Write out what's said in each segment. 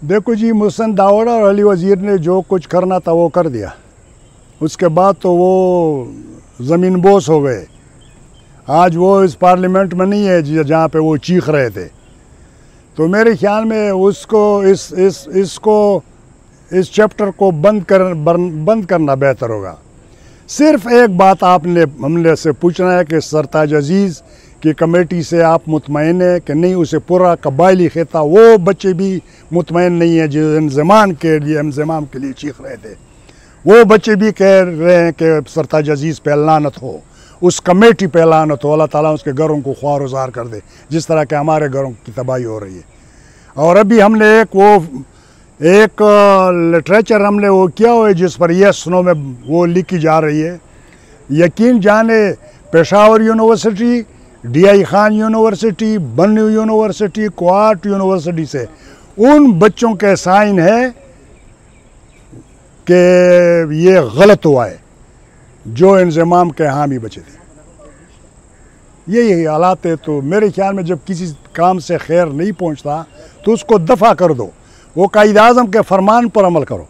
देखो जी, मुहसिन दावड़ा और अली वज़ीर ने जो कुछ करना था वो कर दिया। उसके बाद तो वो ज़मीन बोस हो गए। आज वो इस पार्लियामेंट में नहीं है जहाँ पे वो चीख रहे थे। तो मेरे ख्याल में उसको इस चैप्टर को बंद करना बेहतर होगा। सिर्फ एक बात आपने हमने से पूछना है कि सरताज अजीज़ की कमेटी से आप मुतमईन है कि नहीं। उसे पूरा कबायली खिता, वो बच्चे भी मुतमईन नहीं है जो इंज़माम के लिए चीख रहे थे। वो बच्चे भी कह रहे हैं कि सरताज अजीज़ पे लानत हो, उस कमेटी पे लानत हो, अल्लाह ताला उसके घरों को ख्वार उजार कर दे, जिस तरह के हमारे घरों की तबाही हो रही है। और अभी हमने एक लिटरेचर हमने वो किया हुआ है जिस पर यस नो में वो लिखी जा रही है। यकीन जाने Peshawar university, DI Khan university, Bannu university, क्वाट यूनिवर्सिटी से उन बच्चों के साइन है कि ये गलत हुआ है जो इंज़माम के हामी बचे थे। यही हालात है। तो मेरे ख्याल में जब किसी काम से खैर नहीं पहुंचता तो उसको दफ़ा कर दो, वो कायद आज़म के फरमान पर अमल करो।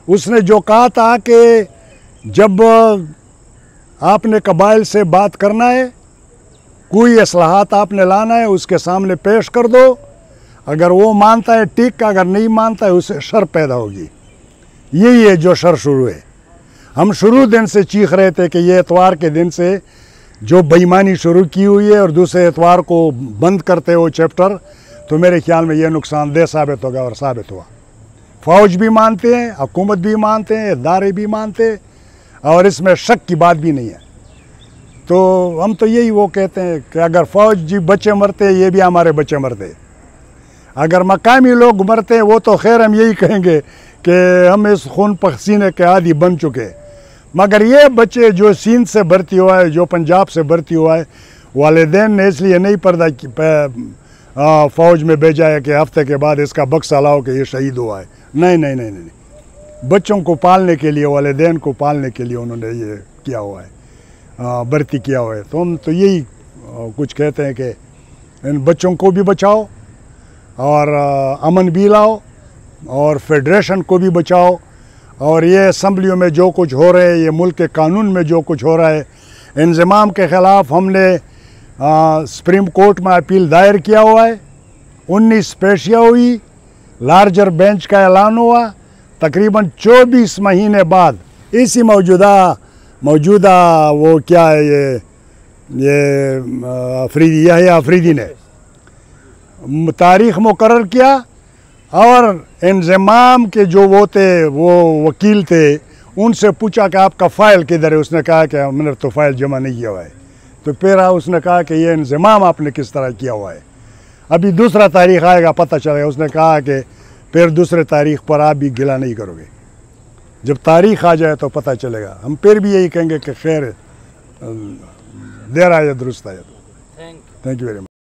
उसने जो कहा था कि जब आपने कबाइल से बात करना है, कोई असलाहत आपने लाना है, उसके सामने पेश कर दो। अगर वो मानता है ठीक, अगर नहीं मानता है उससे शर पैदा होगी। यही है जो शर शुरू है। हम शुरू दिन से चीख रहे थे कि ये एतवार के दिन से जो बेईमानी शुरू की हुई है और दूसरे एतवार को बंद करते हो चैप्टर, तो मेरे ख्याल में ये नुकसानदेह साबित होगा और साबित हुआ। फ़ौज भी मानते हैं, हुकूमत भी मानते हैं, इदारे भी मानते हैं, और इसमें शक की बात भी नहीं है। तो हम तो यही वो कहते हैं कि अगर फ़ौज जी बच्चे मरते, ये भी हमारे बच्चे मरते। अगर मकामी लोग मरते हैं वो तो खैर हम यही कहेंगे कि हम इस खून पसीने के आदी बन चुके। मगर ये बच्चे जो सिंध से भर्ती हुआ है, जो पंजाब से भर्ती हुआ है, वालिदैन ने इसलिए नहीं फ़ौज में भेजा है कि हफ्ते के बाद इसका बक्सा लाओ कि ये शहीद हुआ है। नहीं नहीं नहीं नहीं, बच्चों को पालने के लिए, वालिदैन को पालने के लिए उन्होंने ये किया हुआ है, भर्ती किया हुआ है। तो हम तो यही कुछ कहते हैं कि इन बच्चों को भी बचाओ और अमन भी लाओ और फेडरेशन को भी बचाओ। और ये असम्बलियों में जो कुछ हो रहा है, ये मुल्क के कानून में जो कुछ हो रहा है, इंज़माम के ख़िलाफ़ हमने सुप्रीम कोर्ट में अपील दायर किया हुआ है। 19 पेशियाँ हुई, लार्जर बेंच का ऐलान हुआ। तकरीबन 24 महीने बाद इसी मौजूदा वो क्या है ये अफरीदी ने तारीख़ मुकर्रर किया। और इंज़माम के जो वो थे, वो वकील थे, उनसे पूछा कि आपका फ़ाइल किधर है। उसने कहा कि मैंने तो फ़ाइल जमा नहीं किया हुआ है। तो फिर उसने कहा कि ये इंज़माम आपने किस तरह किया हुआ है, अभी दूसरा तारीख़ आएगा पता चलेगा। उसने कहा कि फिर दूसरे तारीख़ पर आप भी गिला नहीं करोगे, जब तारीख़ आ जाए तो पता चलेगा। हम फिर भी यही कहेंगे कि खैर देर आए दुरुस्त आए। Thank you very much.